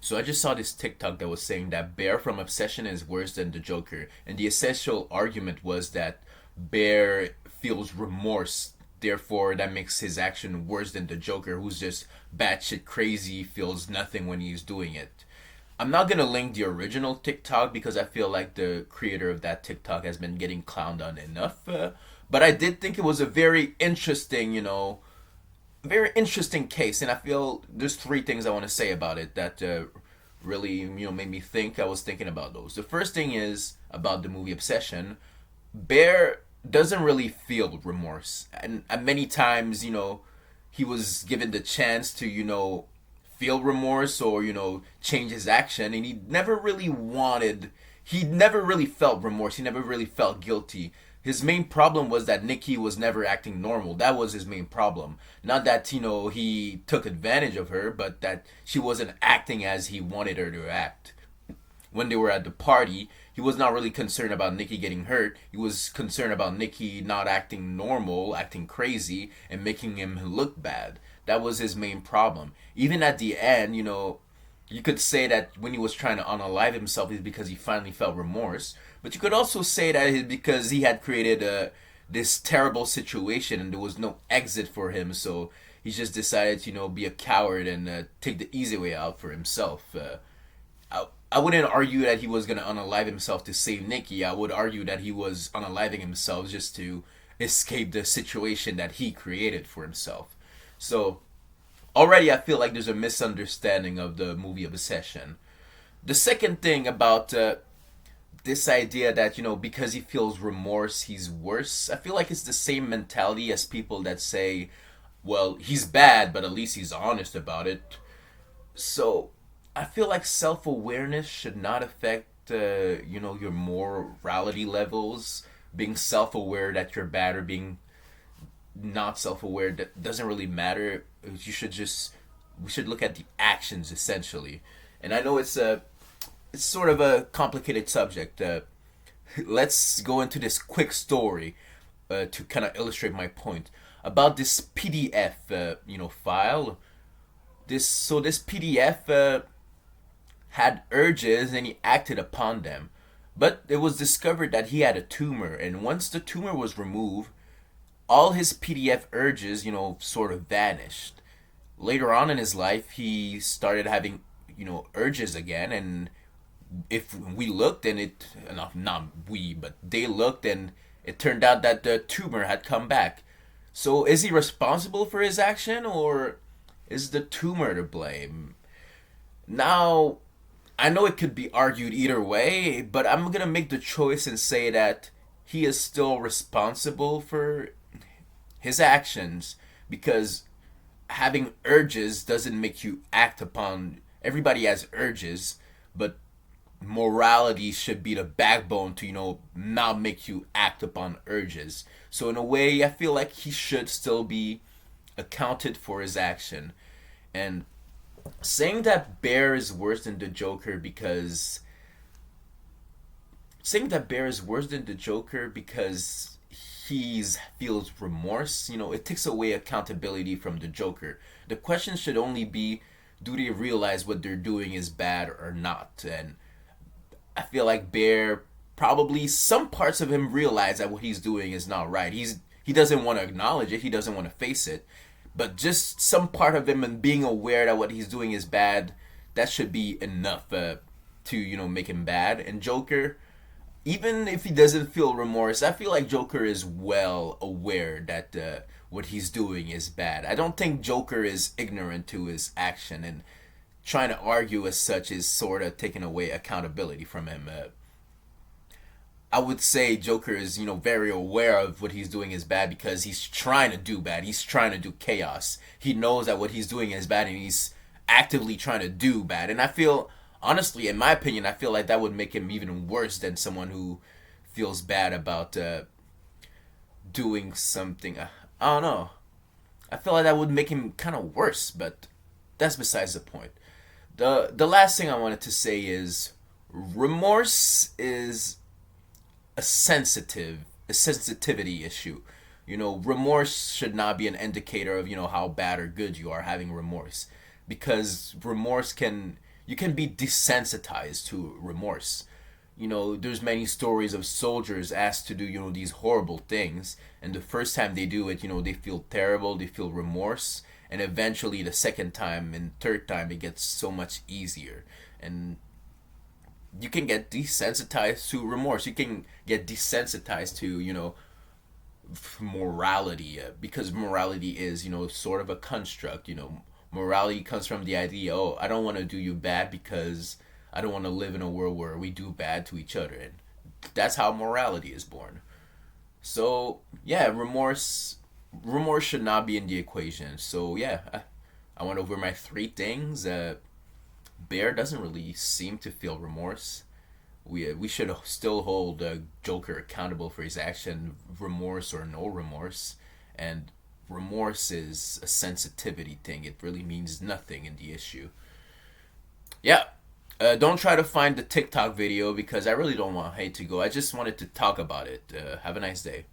So I just saw this TikTok that was saying that Bear from Obsession is worse than the Joker, and the essential argument was that Bear feels remorse, therefore that makes his action worse than the Joker, who's just batshit crazy, feels nothing when he's doing it. I'm not gonna link the original TikTok because I feel like the creator of that TikTok has been getting clowned on enough. But I did think it was a very interesting, very interesting case, and I feel there's three things I want to say about it that really made me think. I was thinking about those. The first thing is about the movie Obsession. Bear doesn't really feel remorse, and many times he was given the chance to feel remorse or change his action, and he never really wanted. He never really felt remorse. He never really felt guilty. His main problem was that Nikki was never acting normal. That was his main problem. Not that, he took advantage of her, but that she wasn't acting as he wanted her to act. When they were at the party, he was not really concerned about Nikki getting hurt. He was concerned about Nikki not acting normal, acting crazy, and making him look bad. That was his main problem. Even at the end, you could say that when he was trying to unalive himself is because he finally felt remorse. But you could also say that it's because he had created this terrible situation and there was no exit for him. So he just decided to, be a coward and take the easy way out for himself. I wouldn't argue that he was going to unalive himself to save Nikki. I would argue that he was unaliving himself just to escape the situation that he created for himself. So already I feel like there's a misunderstanding of the movie Obsession. The second thing about this idea that, because he feels remorse, he's worse, I feel like it's the same mentality as people that say, well, he's bad, but at least he's honest about it. So I feel like self awareness should not affect, your morality levels. Being self aware that you're bad or being not self-aware that doesn't really matter. We should look at the actions essentially. And I know it's sort of a complicated subject. Let's go into this quick story to kind of illustrate my point about this PDF file. This PDF had urges and he acted upon them, but it was discovered that he had a tumor, and once the tumor was removed, all his PDF urges, sort of vanished. Later on in his life, he started having, urges again. And if we looked and not we, but they looked and it turned out that the tumor had come back. So is he responsible for his action or is the tumor to blame? Now, I know it could be argued either way, but I'm going to make the choice and say that he is still responsible for his actions because having urges doesn't make you act upon. Everybody has urges, but morality should be the backbone to not make you act upon urges. So in a way, I feel like he should still be accounted for his action. And saying that Bear is worse than the Joker because he feels remorse, it takes away accountability from the Joker. The question should only be, do they realize what they're doing is bad or not? And I feel like Bear, probably some parts of him realize that what he's doing is not right. He doesn't want to acknowledge it. He doesn't want to face it. But just some part of him and being aware that what he's doing is bad, that should be enough to make him bad. And Joker, even if he doesn't feel remorse, I feel like Joker is well aware that what he's doing is bad. I don't think Joker is ignorant to his action, and trying to argue as such is sort of taking away accountability from him. I would say Joker is, very aware of what he's doing is bad because he's trying to do bad. He's trying to do chaos. He knows that what he's doing is bad and he's actively trying to do bad. And I feel, honestly, in my opinion, I feel like that would make him even worse than someone who feels bad about doing something. I don't know. I feel like that would make him kind of worse, but that's besides the point. The last thing I wanted to say is remorse is a sensitivity issue. Remorse should not be an indicator of how bad or good you are having remorse, because remorse can you can be desensitized to remorse. You know, there's many stories of soldiers asked to do, you know, these horrible things, and the first time they do it, you know, they feel terrible, they feel remorse, and eventually the second time and third time it gets so much easier. And you can get desensitized to remorse. You can get desensitized to, you know, morality, because morality is, you know, sort of a construct. You know, morality comes from the idea, oh, I don't want to do you bad because I don't want to live in a world where we do bad to each other. And that's how morality is born. So yeah, remorse should not be in the equation. So yeah, I went over my three things. Bear doesn't really seem to feel remorse. We should still hold Joker accountable for his action, remorse or no remorse. And remorse is a sensitivity thing. It really means nothing in the issue. Yeah. Don't try to find the TikTok video because I really don't want hate to go. I just wanted to talk about it. Have a nice day.